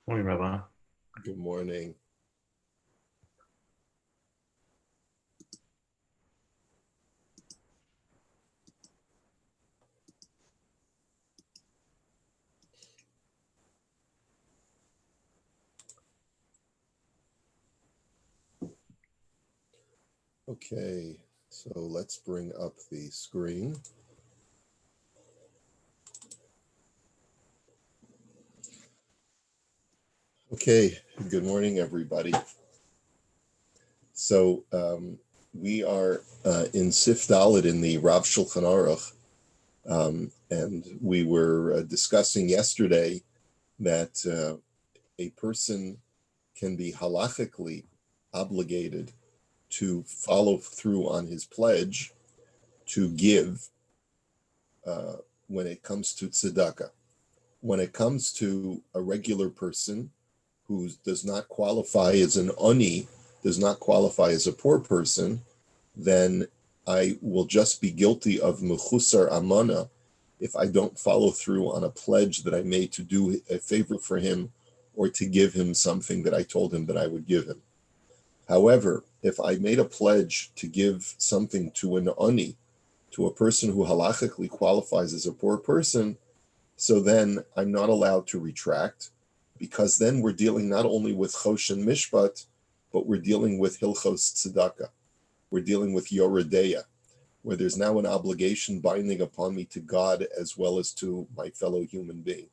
Morning, Rabbi. Good morning. Okay, so let's bring up the screen. Okay, good morning, everybody. So we are in Sif Dalit in the Rav Shulchan Aruch, and we were discussing yesterday that a person can be halachically obligated to follow through on his pledge to give uh, when it comes to tzedakah. When it comes to a regular person who does not qualify as an oni, does not qualify as a poor person, then I will just be guilty of mechusar amana if I don't follow through on a pledge that I made to do a favor for him or to give him something that I told him that I would give him. However, if I made a pledge to give something to an oni, to a person who halachically qualifies as a poor person, so then I'm not allowed to retract, because then we're dealing not only with Choshen Mishpat, but we're dealing with Hilchos Tzedakah. We're dealing with Yoredeya, where there's now an obligation binding upon me to God as well as to my fellow human being,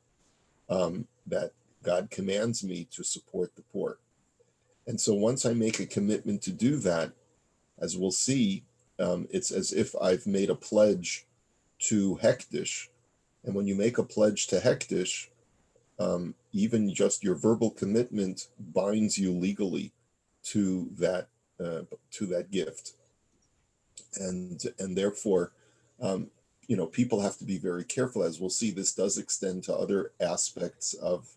that God commands me to support the poor. And so once I make a commitment to do that, as we'll see, it's as if I've made a pledge to Hektish. And when you make a pledge to Hektish, even just your verbal commitment binds you legally to that gift, and therefore, um, people have to be very careful. As we'll see, this does extend to other aspects of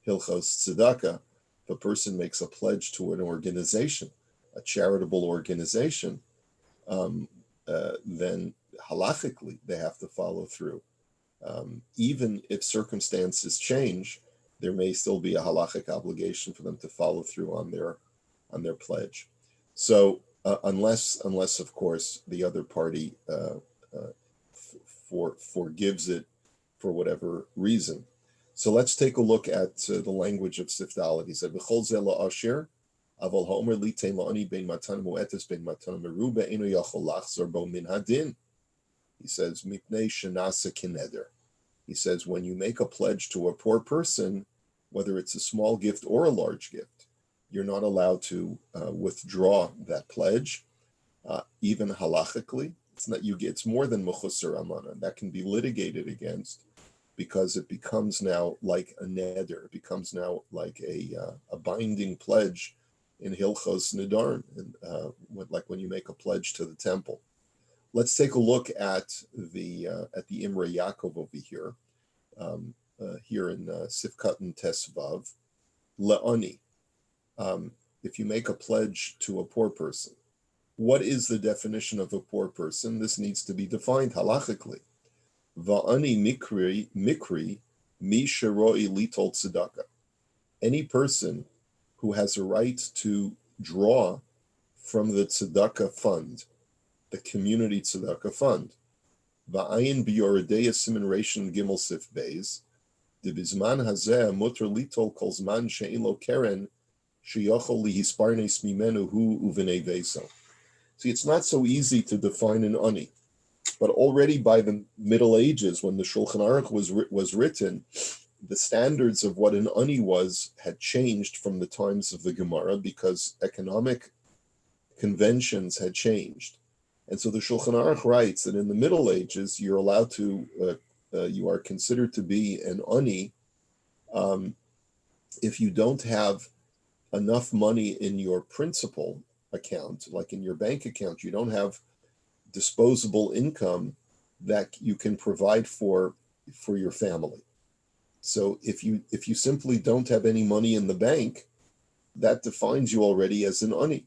Hilchos Tzedakah. If a person makes a pledge to an organization, a charitable organization, then halachically they have to follow through. Even if circumstances change, there may still be a halachic obligation for them to follow through on their pledge. So unless of course the other party forgives it for whatever reason. So let's take a look at the language of Sifdalit. He said, "V'chol ze la'asher, aval ha'omer li'tein la'ani bein matan mu'etes bein matan meru be'enu yachol lachzor bo min hadin." He says, "Mipnei shenasa kineder." He says, when you make a pledge to a poor person, whether it's a small gift or a large gift, you're not allowed to withdraw that pledge, even halachically. It's more than mechusar amana. That can be litigated against, because it becomes now like a neder. It becomes now like a binding pledge in Hilchos Nidarim, like when you make a pledge to the temple. Let's take a look at the Imrei Yaakov over here, here in Sifkat and Tesvav. Le'ani, if you make a pledge to a poor person, what is the definition of a poor person? This needs to be defined halachically. Va'ani mikri mi sheroi litol tzedakah. Any person who has a right to draw from the tzedakah fund, the community tzedakah fund. Va'ayin biyoredeya simin reishin gimel sif beis. Dibizman hazeh mutter litol kol zman she'in lo keren sheyochol lihisparnes mimenu hu uvenei veso. See, it's not so easy to define an ani, but already by the Middle Ages, when the Shulchan Aruch was written, the standards of what an ani was had changed from the times of the Gemara, because economic conventions had changed. And so the Shulchan Aruch writes that in the Middle Ages, you're allowed to, you are considered to be an ani if you don't have enough money in your principal account, like in your bank account. You don't have disposable income that you can provide for your family. So if you simply don't have any money in the bank, that defines you already as an ani.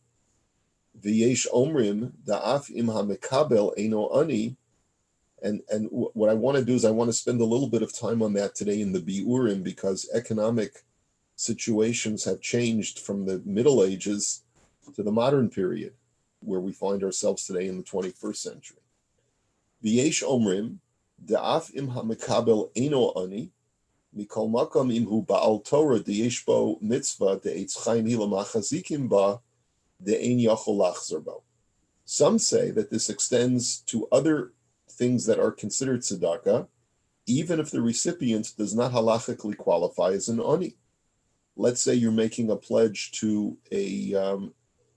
V'yesh omrim da'af im ha'mekabel eino ani. And what I want to do is I want to spend a little bit of time on that today in the biurim, because economic situations have changed from the Middle Ages to the modern period, where we find ourselves today in the 21st century. V'yesh omrim, da'af im ha'mekabel eino ani, mikol makom im hu ba'al Torah de'yesh bo mitzvah de'etz chaim hi l'machazikim ba de'ein yachol lachzor bo. Some say that this extends to other things that are considered tzedakah, even if the recipient does not halachically qualify as an ani. Let's say you're making a pledge to a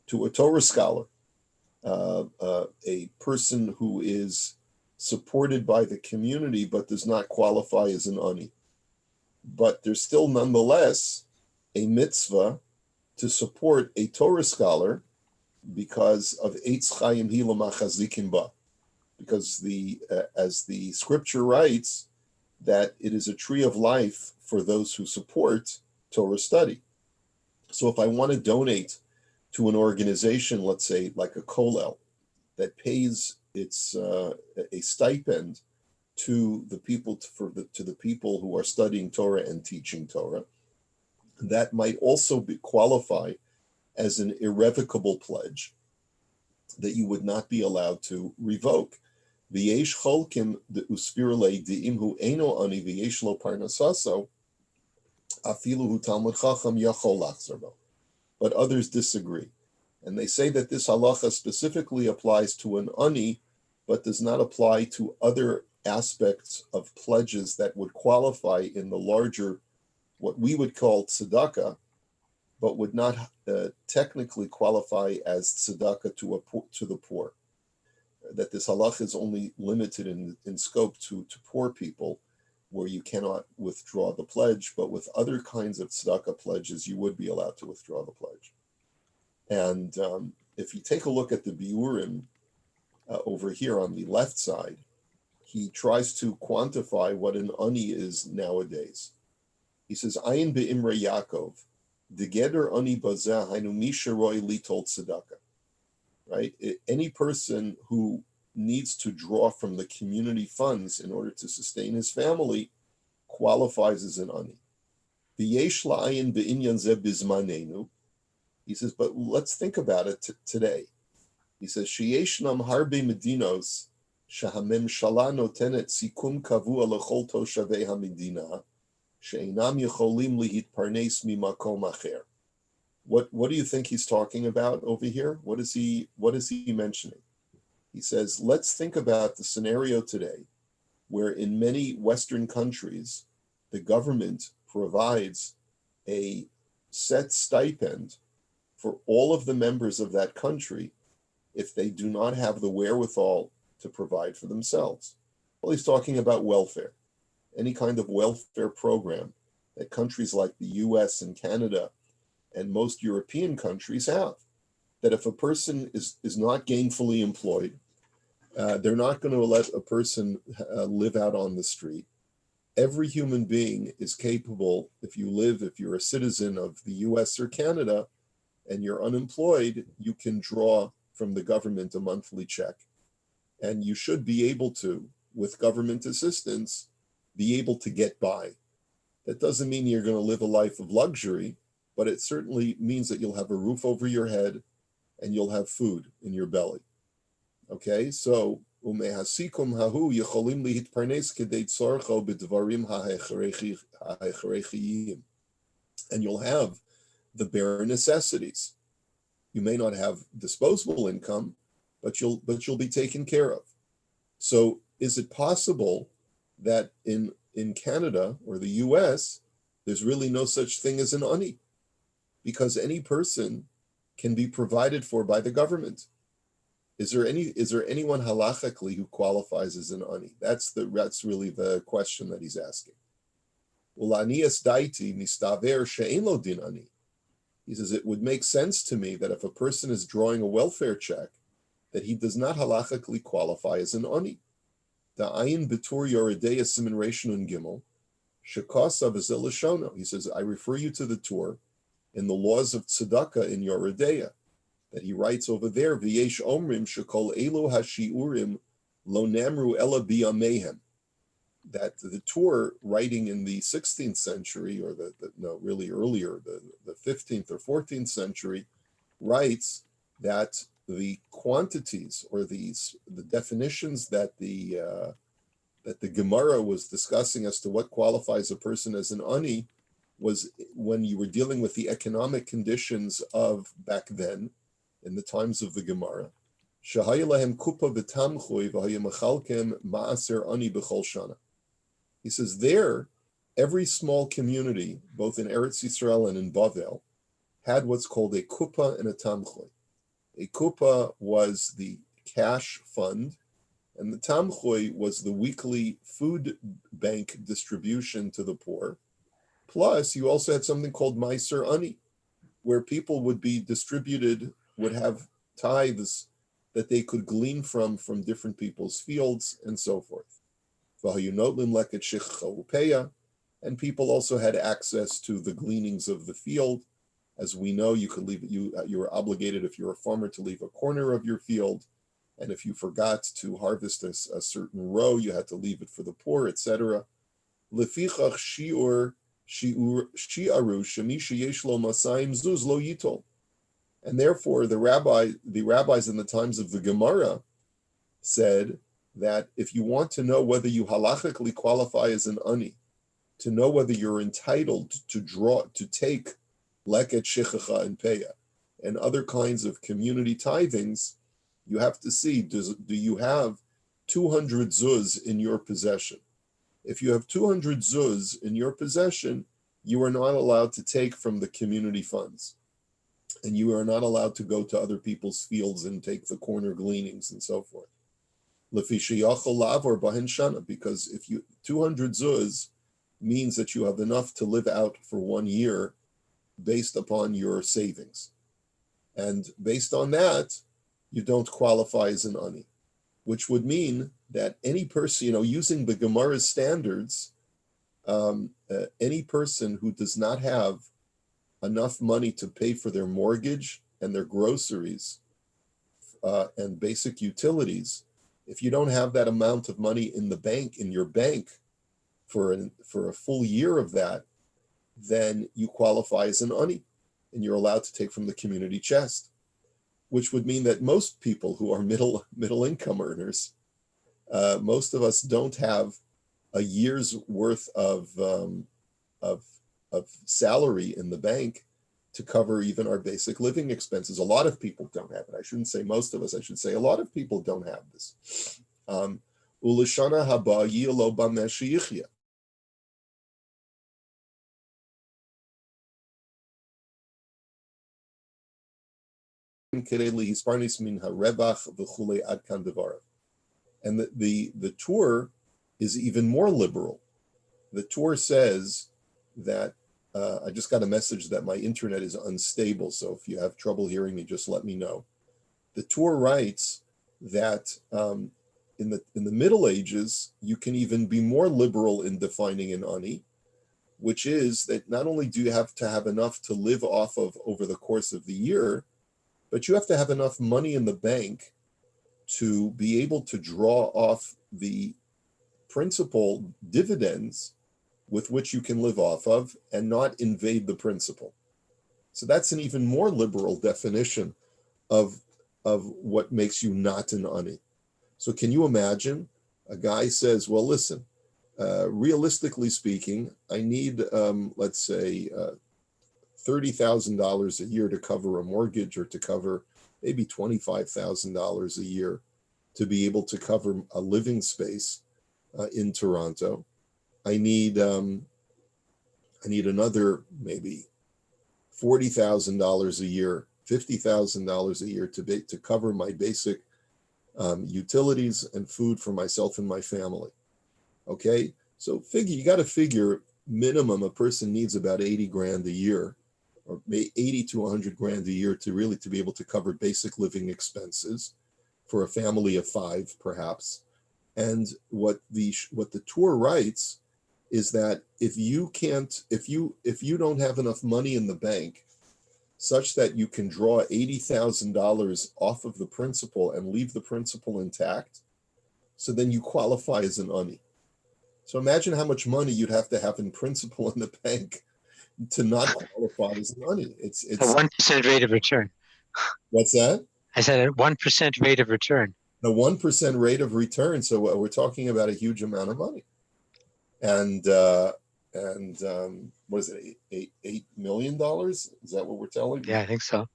Torah scholar, a person who is supported by the community but does not qualify as an ani. But there's still nonetheless a mitzvah to support a Torah scholar because of Eitz Chaim Hi L'Machazikim Ba, because as the scripture writes, that it is a tree of life for those who support Torah study. So if I want to donate to an organization, let's say like a kollel, that pays its a stipend to the people to the people who are studying Torah and teaching Torah, that might also qualify as an irrevocable pledge that you would not be allowed to revoke. V'yesh cholkim uspirle de'imhu eno ani v'yesh lo parnasaso afilu hu talmud chacham yachol lachzor bo. But others disagree, and they say that this halacha specifically applies to an ani, but does not apply to other aspects of pledges that would qualify in the larger, what we would call tzedakah, but would not technically qualify as tzedakah to the poor. That this halacha is only limited in scope to poor people, where you cannot withdraw the pledge, but with other kinds of tzedakah pledges, you would be allowed to withdraw the pledge. And if you take a look at the biurim over here on the left side, he tries to quantify what an ani is nowadays. He says, Ayin be'imrei Yaakov, degeder ani bazeh hainu misha roi litol tzedakah. Right? Any person who needs to draw from the community funds in order to sustain his family qualifies as an ani. V'yesh la'ayin be'inyan zeh bizmanenu. He says, but let's think about it today. He says, Sheyeshnam harbe medinos shehamemshala notenet sikum kavua lechol toshavei hamedina she'einam yecholim lihitparnes mimakom acher. What do you think he's talking about over here? What is he mentioning? He says, let's think about the scenario today where in many Western countries, the government provides a set stipend for all of the members of that country if they do not have the wherewithal to provide for themselves. Well, he's talking about welfare, any kind of welfare program that countries like the US and Canada and most European countries have, that if a person is not gainfully employed, they're not going to let a person live out on the street. Every human being is capable, if you're a citizen of the US or Canada and you're unemployed, you can draw from the government a monthly check. And you should be able to, with government assistance, be able to get by. That doesn't mean you're going to live a life of luxury, but it certainly means that you'll have a roof over your head and you'll have food in your belly. Okay, so umehasikum hahu yecholim lihitparnes kedei tzorcho b'dvarim ha'hecharechiyim, and you'll have the bare necessities. You may not have disposable income, but you'll be taken care of. So, is it possible that in Canada or the U.S. there's really no such thing as an ani? Because any person can be provided for by the government. Is there anyone halachically who qualifies as an ani? That's really the question that he's asking. Ulanias daiti mistaver she'en lo din ani. He says it would make sense to me that if a person is drawing a welfare check, that he does not halachically qualify as an ani. Da'ayin betur yoredeya simin reishon un gimel shekasa v'zel l'shono. He says, I refer you to the Torah in the laws of tzedakah in Yoredeya, that he writes over there, V'yesh omrim shekol elu hashiurim lo nemru ela biyamehem. that the Tur, writing in the 16th century, or no, really earlier, the 15th or 14th century, writes that the quantities or the definitions that the Gemara was discussing as to what qualifies a person as an ani was when you were dealing with the economic conditions of back then, in the times of the Gemara. He says there, every small community, both in Eretz Yisrael and in Bavel, had what's called a kupa and a tamchoy. A kupa was the cash fund, and the tamchoy was the weekly food bank distribution to the poor. Plus, you also had something called Meiser Ani, where people would be distributed, would have tithes that they could glean from different people's fields and so forth. And people also had access to the gleanings of the field. As we know, you could leave you were obligated, if you're a farmer, to leave a corner of your field, and if you forgot to harvest a certain row, you had to leave it for the poor, etc. Lefichach shi'ur shi'aru shemi sheyesh lo masayim zuz lo yitol. And therefore, the rabbis in the times of the Gemara said that if you want to know whether you halachically qualify as an ani, to know whether you're entitled to take leket shechacha and peya and other kinds of community tithings, you have to see, do you have 200 zuz in your possession? If you have 200 zuz in your possession, you are not allowed to take from the community funds. And you are not allowed to go to other people's fields and take the corner gleanings and so forth. Because if 200 zuz means that you have enough to live out for 1 year based upon your savings. And based on that, you don't qualify as an ani, which would mean that any person, using the Gemara's standards, any person who does not have enough money to pay for their mortgage and their groceries and basic utilities, if you don't have that amount of money in your bank for a full year of that, then you qualify as an ani, and you're allowed to take from the community chest, which would mean that most people who are middle income earners, most of us don't have a year's worth of salary in the bank to cover even our basic living expenses. A lot of people don't have it. I shouldn't say most of us. I should say a lot of people don't have this. Ulashana haba yilo bamesh yichya. And the Tur is even more liberal. The Tur says that, I just got a message that my internet is unstable, so if you have trouble hearing me, just let me know. The Tur writes that in the Middle Ages, you can even be more liberal in defining an ani, which is that not only do you have to have enough to live off of over the course of the year, but you have to have enough money in the bank to be able to draw off the principal dividends with which you can live off of and not invade the principal. So that's an even more liberal definition of what makes you not an ani. So can you imagine a guy says, well, listen, realistically speaking, I need, let's say, $30,000 a year to cover a mortgage, or to cover maybe $25,000 a year to be able to cover a living space in Toronto. I need another maybe $40,000 a year, $50,000 a year to cover my basic utilities and food for myself and my family. Okay, so you got to figure minimum a person needs about 80 grand a year, or 80 to 100 grand a year to be able to cover basic living expenses for a family of 5, perhaps. And what the Tur writes is that if you don't have enough money in the bank such that you can draw $80,000 off of the principal and leave the principal intact, so then you qualify as an ani. So imagine how much money you'd have to have in principal in the bank to not qualify as money. A It's 1% rate of return. what's that? I said a 1% rate of return. A 1% rate of return. So we're talking about a huge amount of money. And what is it? $8 million? Is that what we're telling you? Yeah, I think so.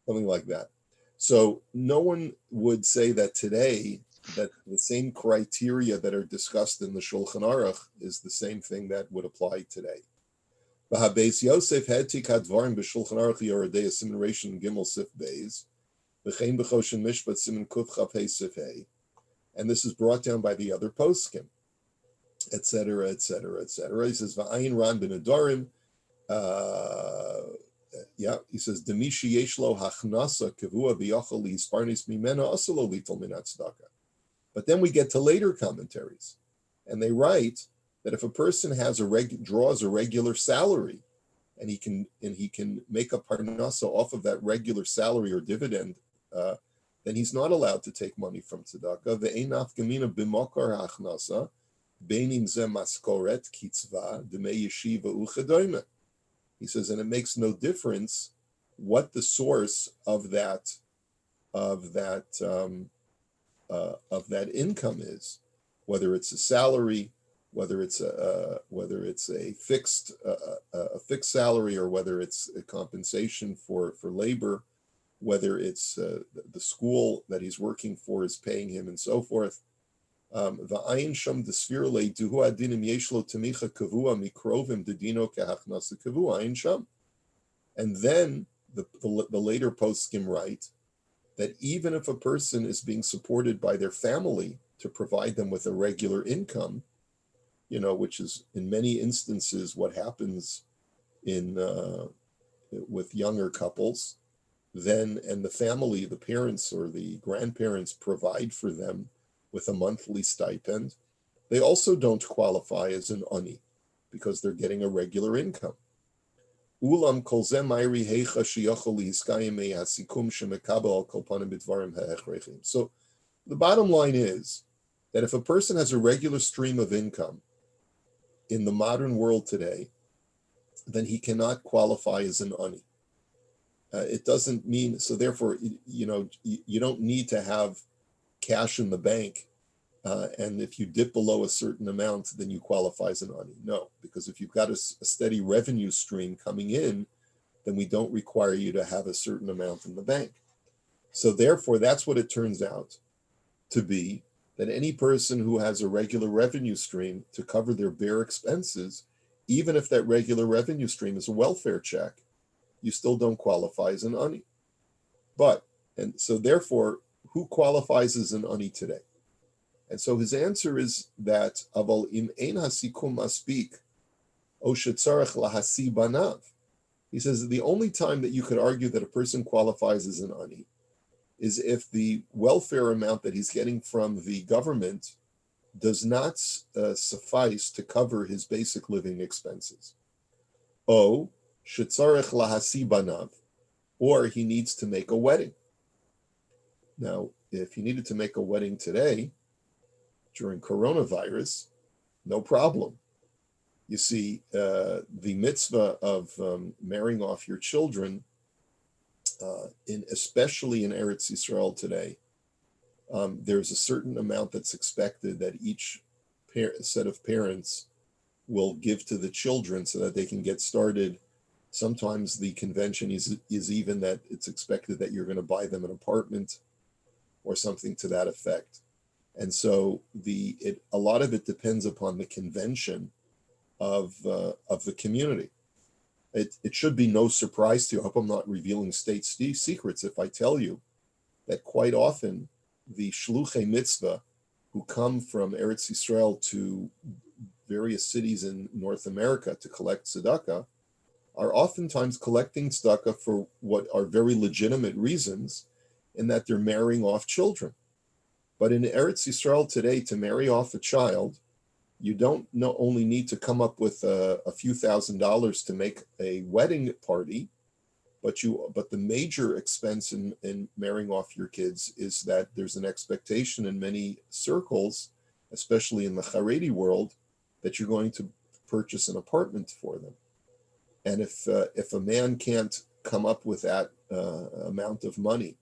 Something like that. So no one would say that today that the same criteria that are discussed in the Shulchan Aruch is the same thing that would apply today. V'habeis Yosef hetik hadvarim b'Shulchan Aruch Yoredei Siman Reishon Gimel Sif Beis v'chein b'Choshen Mishpat Siman Kuf Chaf Hey Sif Hey, and this is brought down by the other poskim, etc., etc., etc. He says v'ayin ran ben adorim. He says demishi yeshlo hachnasa kavua b'yachol lihisparnis mimena asalo lital min tzedakah. But then we get to later commentaries, and they write that if a person has draws a regular salary, and he can make a parnasa off of that regular salary or dividend, then he's not allowed to take money from tzedakah. Ve'enaf gemina b'mokar hachnasa beinim ze maskoret kitzva demei yeshiva uchedoyme. He says, and it makes no difference what the source of that income is, whether it's a salary, whether it's a fixed salary, or whether it's a compensation for labor, whether it's the school that he's working for is paying him, and so forth. And then the later poskim write that even if a person is being supported by their family to provide them with a regular income, which is in many instances what happens with younger couples, and the family, the parents or the grandparents provide for them with a monthly stipend, they also don't qualify as an ani because they're getting a regular income. Ulam kol ze mayri heicha sheyachol lihiskayim hasikum shemekabel al kol panim b'dvarim ha'echrechim. So the bottom line is that if a person has a regular stream of income in the modern world today, then he cannot qualify as an ani. It doesn't mean, so therefore, you don't need to have cash in the bank, and if you dip below a certain amount, then you qualify as an ani. No, because if you've got a steady revenue stream coming in, then we don't require you to have a certain amount in the bank. So therefore, that's what it turns out to be, that any person who has a regular revenue stream to cover their bare expenses, even if that regular revenue stream is a welfare check, you still don't qualify as an ani. And so therefore, who qualifies as an ani today? And so his answer is that aval im ein hasikum maspik o shetzarech lahasi banav. He says the only time that you could argue that a person qualifies as an ani is if the welfare amount that he's getting from the government does not suffice to cover his basic living expenses. O shetzarech lahasi banav, or he needs to make a wedding. Now, if he needed to make a wedding today, during coronavirus, no problem. You see, the mitzvah of marrying off your children, especially in Eretz Yisrael today, there's a certain amount that's expected that each set of parents will give to the children so that they can get started. Sometimes the convention is even that it's expected that you're going to buy them an apartment or something to that effect. And so a lot of it depends upon the convention of the community. It should be no surprise to you. I hope I'm not revealing state secrets if I tell you that quite often the shluchei mitzvah who come from Eretz Yisrael to various cities in North America to collect tzedakah are oftentimes collecting tzedakah for what are very legitimate reasons, in that they're marrying off children. But in Eretz Yisrael today, to marry off a child, you don't only need to come up with a few $1,000s to make a wedding party, but the major expense in marrying off your kids is that there's an expectation in many circles, especially in the Haredi world, that you're going to purchase an apartment for them. And if a man can't come up with that amount of money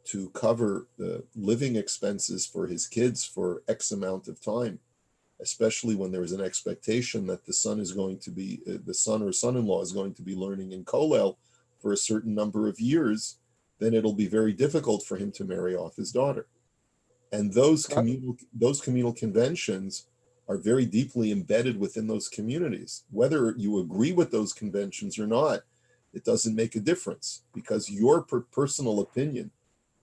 to cover the living expenses for his kids for X amount of time, especially when there is an expectation that the son is going to be, the son or son-in-law is going to be learning in Kollel for a certain number of years, then it'll be very difficult for him to marry off his daughter. And those communal conventions are very deeply embedded within those communities. Whether you agree with those conventions or not, it doesn't make a difference, because your personal opinion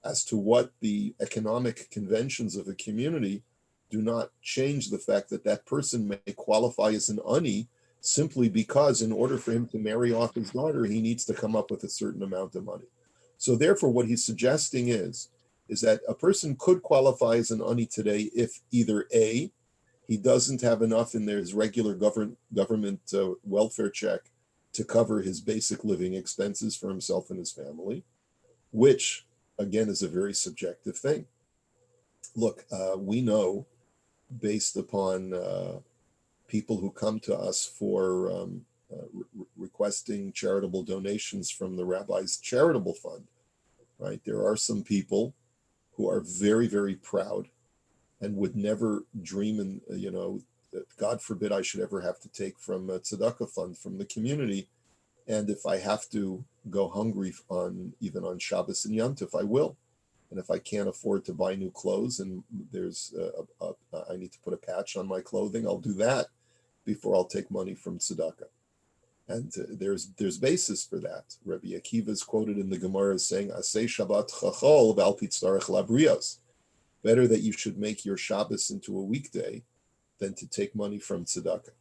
as to what the economic conventions of a community do not change the fact that that person may qualify as an ani simply because in order for him to marry off his daughter, he needs to come up with a certain amount of money. So therefore, what he's suggesting is that a person could qualify as an ani today if either A, he doesn't have enough in his regular government welfare check to cover his basic living expenses for himself and his family, which again is a very subjective thing. Look, we know, based upon people who come to us for requesting charitable donations from the rabbi's charitable fund, right? There are some people who are very, very proud and would never dream that God forbid I should ever have to take from a tzedakah fund from the community. And if I have to go hungry even on Shabbos and Yom Tov, I will. And if I can't afford to buy new clothes and there's I need to put a patch on my clothing, I'll do that before I'll take money from tzedakah. And there's basis for that. Rabbi Akiva is quoted in the Gemara as saying, "Asay Shabbat chachol v'al pitzarech labrios." Better that you should make your Shabbos into a weekday than to take money from tzedakah.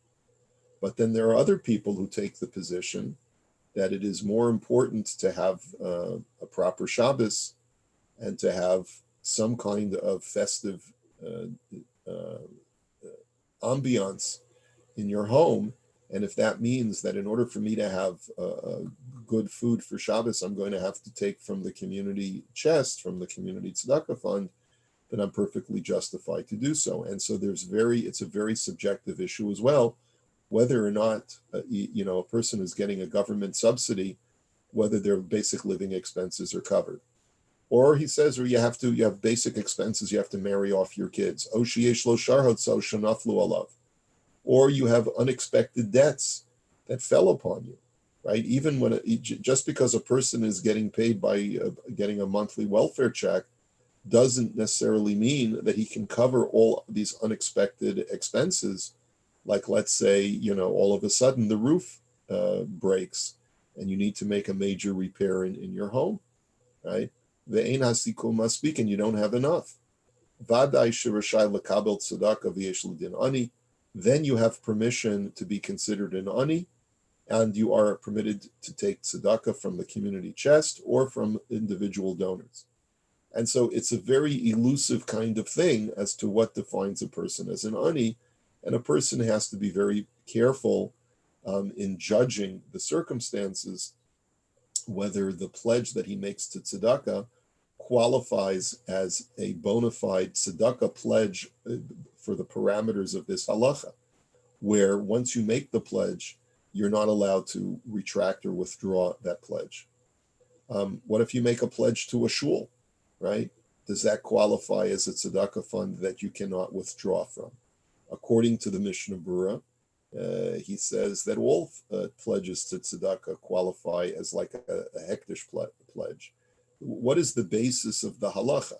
But then there are other people who take the position that it is more important to have a proper Shabbos and to have some kind of festive ambiance in your home. And if that means that in order for me to have good food for Shabbos, I'm going to have to take from the community chest, from the community tzedakah fund, then I'm perfectly justified to do so. And so it's a very subjective issue as well, whether or not a person is getting a government subsidy, whether their basic living expenses are covered. Or he says, or you have basic expenses, you have to marry off your kids. Or you have unexpected debts that fell upon you, right? Even just because a person is getting paid by getting a monthly welfare check doesn't necessarily mean that he can cover all these unexpected expenses. Like, let's say, all of a sudden the roof breaks and you need to make a major repair in your home, right? Ve'ein hasikum masbik, and you don't have enough. Vadai shirashai lekabel tzedakah v'yesh l'din ani. Then you have permission to be considered an ani, and you are permitted to take tzedakah from the community chest or from individual donors. And so it's a very elusive kind of thing as to what defines a person as an ani, and a person has to be very careful in judging the circumstances, whether the pledge that he makes to tzedakah qualifies as a bona fide tzedakah pledge for the parameters of this halacha, where once you make the pledge, you're not allowed to retract or withdraw that pledge. What if you make a pledge to a shul, right? Does that qualify as a tzedakah fund that you cannot withdraw from? According to the Mishnah Berurah, he says that all pledges to tzedakah qualify as like a hektish pledge. What is the basis of the halacha?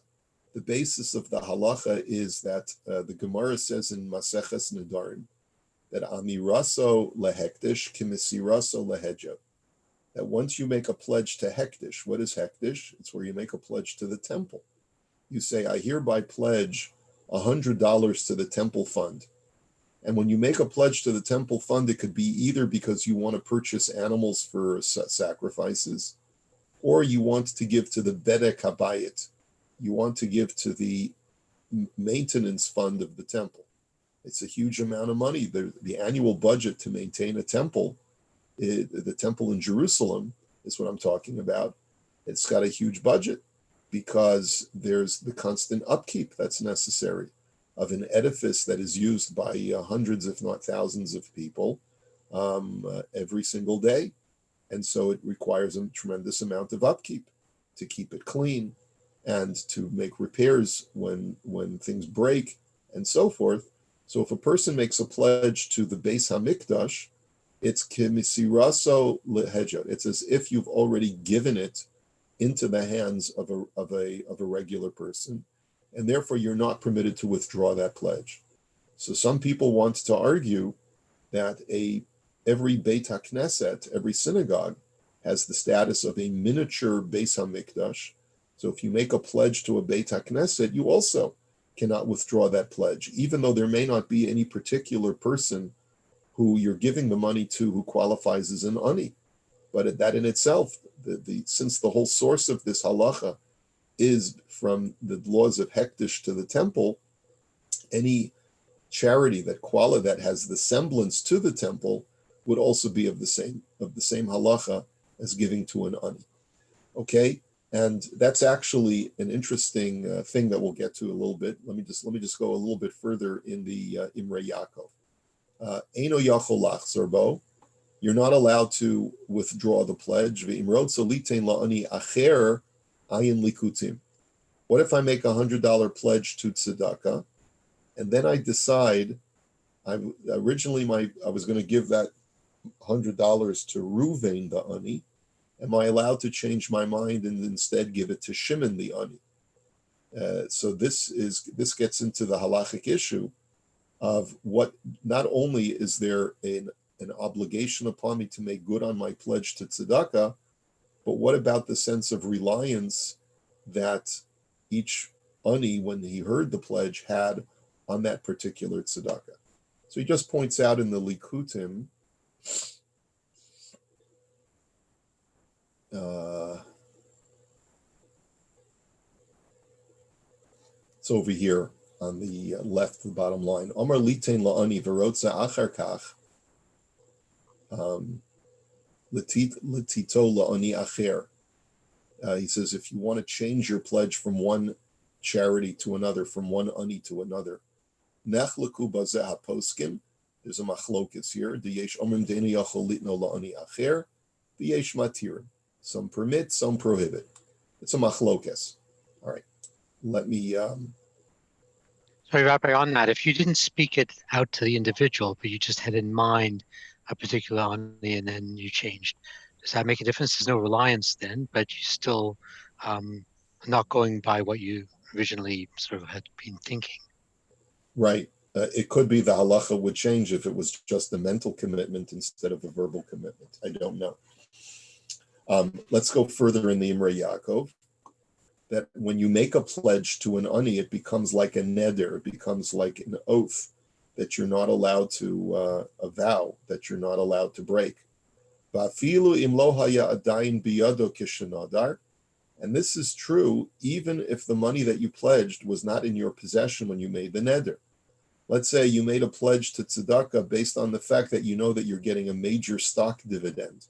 The basis of the halacha is that the Gemara says in Maseches Nedarim that amiraso lehektish kimisiraso lehejo. That once you make a pledge to hektish, what is hektish? It's where you make a pledge to the temple. You say, I hereby pledge $100 to the temple fund. And when you make a pledge to the temple fund, it could be either because you want to purchase animals for sacrifices, or you want to give to the Bedek Habayit. You want to give to the maintenance fund of the temple. It's a huge amount of money. The annual budget to maintain a temple, the temple in Jerusalem is what I'm talking about. It's got a huge budget because there's the constant upkeep that's necessary. of an edifice that is used by hundreds, if not thousands of people every single day. And so it requires a tremendous amount of upkeep to keep it clean and to make repairs when things break and so forth. So if a person makes a pledge to the Beis HaMikdash, it's kimisiraso lehedjot. It's as if you've already given it into the hands of a regular person, and therefore you're not permitted to withdraw that pledge. So some people want to argue that every Beit HaKnesset, every synagogue, has the status of a miniature Beis HaMikdash. So if you make a pledge to a Beit HaKnesset, you also cannot withdraw that pledge, even though there may not be any particular person who you're giving the money to who qualifies as an ani. But that in itself, since the whole source of this halacha is from the laws of Hekdesh to the temple, any charity that has the semblance to the temple would also be of the same halacha as giving to an ani. Okay, and that's actually an interesting thing that we'll get to a little bit. Let me just go a little bit further in the Imrei Yaakov. Eino yachol lachzor bo. You're not allowed to withdraw the pledge. What if I make $100 pledge to tzedakah, and then I decide I was going to give that $100 to Ruvain the ani? Am I allowed to change my mind and instead give it to Shimon the ani? So this gets into the halachic issue of what, not only is there an obligation upon me to make good on my pledge to tzedakah, but what about the sense of reliance that each ani, when he heard the pledge, had on that particular tzedakah? So he just points out in the Likutim, it's over here on the left, the bottom line. Omar litein la'ani v'rotza achar kach letito la'ani acher. He says, if you want to change your pledge from one charity to another, from one ani to another, nechlaku bazeh haposkim. There's a machlokas here. D'yesh omrim deinu yachol litno la'ani acher. D'yesh matirim. Some permit, some prohibit. It's a machlokas. All right. Let me. Sorry, Rabbi, on that, if you didn't speak it out to the individual, but you just had in mind a particular ani and then you changed, does that make a difference? There's no reliance then, but you still not going by what you originally sort of had been thinking. Right. It could be the halacha would change if it was just a mental commitment instead of a verbal commitment. I don't know. Let's go further in the Imrei Yaakov. That when you make a pledge to an ani, it becomes like a neder, it becomes like an oath that you're not allowed to, a vow that you're not allowed to break. And this is true even if the money that you pledged was not in your possession when you made the neder. Let's say you made a pledge to tzedakah based on the fact that you know that you're getting a major stock dividend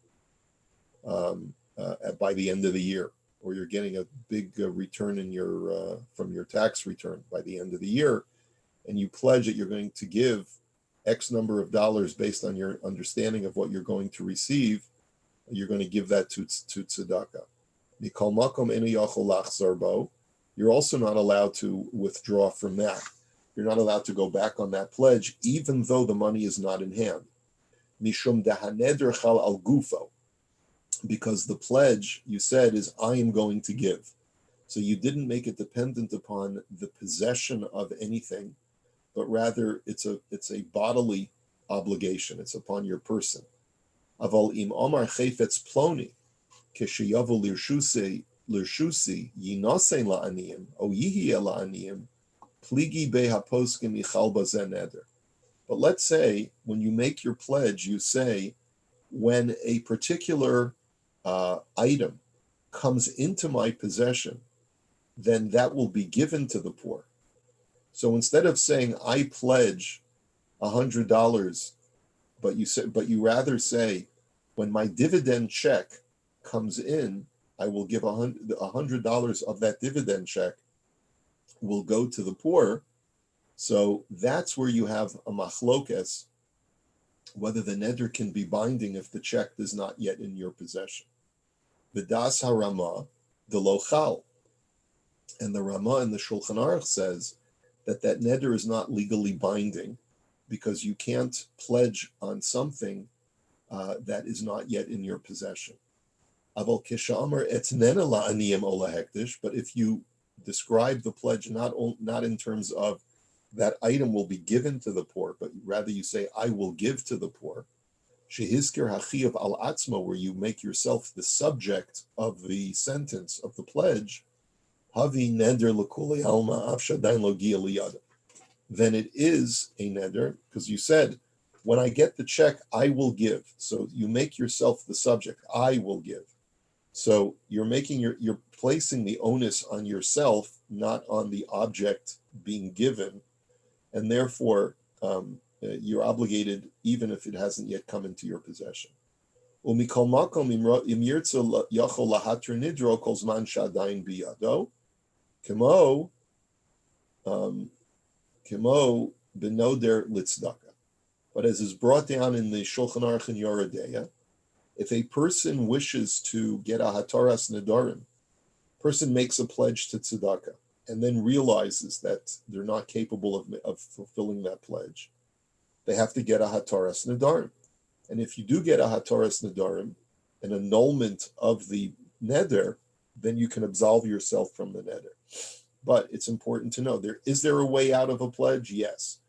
by the end of the year, or you're getting a big return in from your tax return by the end of the year, and you pledge that you're going to give X number of dollars based on your understanding of what you're going to receive, you're going to give that to tzedakah. You're also not allowed to withdraw from that. You're not allowed to go back on that pledge, even though the money is not in hand. Mishum dahaneder chal al gufo. Because the pledge, you said, is I am going to give. So you didn't make it dependent upon the possession of anything, but rather it's a bodily obligation. It's upon your person. Aval im omar chayfetz ploni, kesheyavu lirshusi yinosein la'aniyim, o yihiyeh la'aniyim, pligi behaposkim yichal bazen neder. But let's say when you make your pledge, you say, when a particular item comes into my possession, then that will be given to the poor. So instead of saying I pledge $100, but you rather say, when my dividend check comes in, I will give $100 of that dividend check will go to the poor. So that's where you have a machlokes, whether the neder can be binding if the check is not yet in your possession. V'das harama, the lochal. And the Rama in the Shulchan Aruch says that neder is not legally binding because you can't pledge on something that is not yet in your possession. Aval kishamar etnena la'aniyim ola hektish, but if you describe the pledge not in terms of that item will be given to the poor, but rather you say, I will give to the poor, shehizkir hachiyav al atzma, where you make yourself the subject of the sentence of the pledge, havi neder l'kuli alma afshadain lo gia liyada, then it is a neder, because you said, when I get the check, I will give. So you make yourself the subject, I will give. So you're placing the onus on yourself, not on the object being given, and therefore you're obligated even if it hasn't yet come into your possession. Umikol makom im yirtza yachol lahatr nidro kol zman shadayin biyado, kemo benoder litzdaka. But as is brought down in the Shulchan Aruch and Yoredeya, if a person wishes to get a hataras nedarim, person makes a pledge to tzedakah and then realizes that they're not capable of fulfilling that pledge, they have to get a hataras nedarim. And if you do get a hataras nedarim, an annulment of the neder, then you can absolve yourself from the neder. But it's important to know, is there a way out of a pledge? Yes.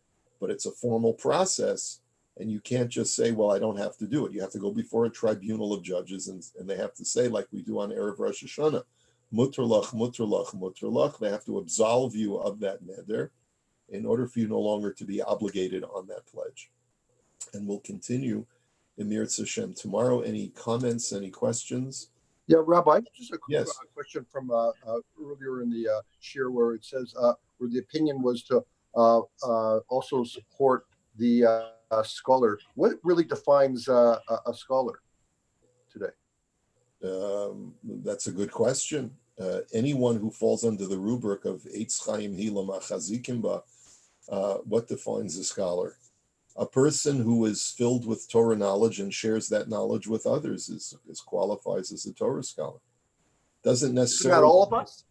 But it's a formal process, and you can't just say, well, I don't have to do it. You have to go before a tribunal of judges, and they have to say, like we do on Erev Rosh Hashanah, mutter lach, mutter lach, mutter lach. They have to absolve you of that neder in order for you no longer to be obligated on that pledge. And we'll continue in Mirz Hashem tomorrow. Any comments, any questions? Yeah, Rabbi, just a Yes. question from earlier in the shir where it says, where the opinion was to also support the scholar. What really defines a scholar today? That's a good question. Anyone who falls under the rubric of Eitz Chaim Hila Machazikim Ba, what defines a scholar? A person who is filled with Torah knowledge and shares that knowledge with others is qualifies as a Torah scholar. Doesn't necessarily. Isn't that all of us?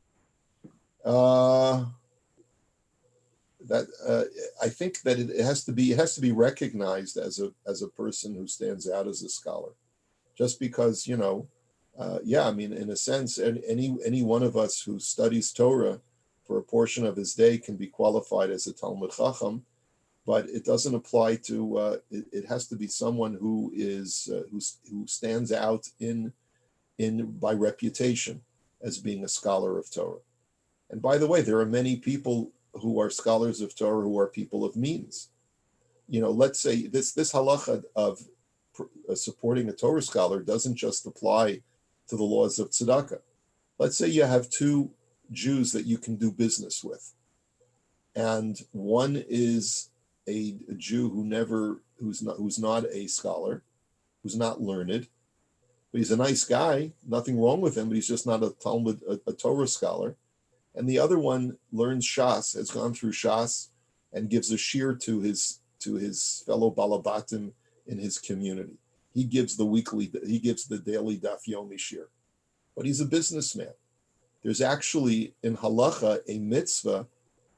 I think that it has to be recognized as a person who stands out as a scholar. Just because, in a sense, any one of us who studies Torah for a portion of his day can be qualified as a Talmud Chacham, but it doesn't apply to. It has to be someone who stands out in by reputation as being a scholar of Torah. And by the way, there are many people who are scholars of Torah who are people of means. Let's say this halacha of supporting a Torah scholar doesn't just apply to the laws of tzedakah. Let's say you have two Jews that you can do business with, and one is a Jew who's not a scholar, who's not learned, but he's a nice guy, nothing wrong with him, but he's just not a Torah scholar. And the other one learns Shas, has gone through Shas, and gives a shir to his fellow balabatim in his community. He gives the daily daf yomi shir, but he's a businessman. There's actually in halacha a mitzvah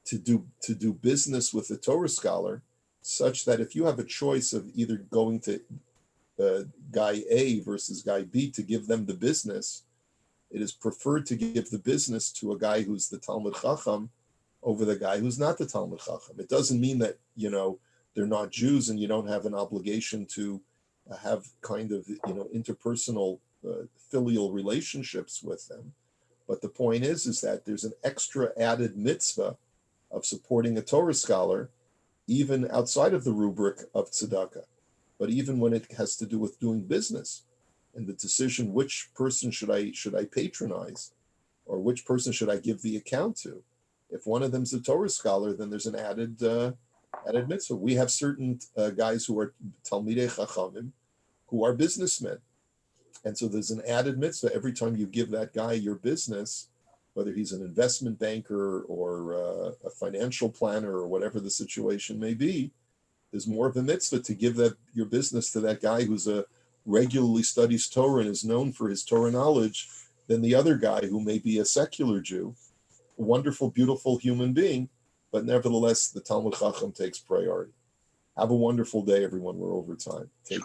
to do business with a Torah scholar, such that if you have a choice of either going to guy A versus guy B to give them the business, it is preferred to give the business to a guy who's the Talmud Chacham over the guy who's not the Talmud Chacham. It doesn't mean that, they're not Jews and you don't have an obligation to have kind of, interpersonal filial relationships with them. But the point is that there's an extra added mitzvah of supporting a Torah scholar, even outside of the rubric of tzedakah. But even when it has to do with doing business, and the decision which person should I patronize, or which person should I give the account to. If one of them's a Torah scholar, then there's an added mitzvah. We have certain guys who are Talmidei Chachamim, who are businessmen, and so there's an added mitzvah every time you give that guy your business, whether he's an investment banker or a financial planner or whatever the situation may be, there's more of a mitzvah to give that your business to that guy who's a regularly studies Torah and is known for his Torah knowledge than the other guy who may be a secular Jew, a wonderful, beautiful human being, but nevertheless the Talmud Chacham takes priority. Have a wonderful day, everyone. We're over time. Take care.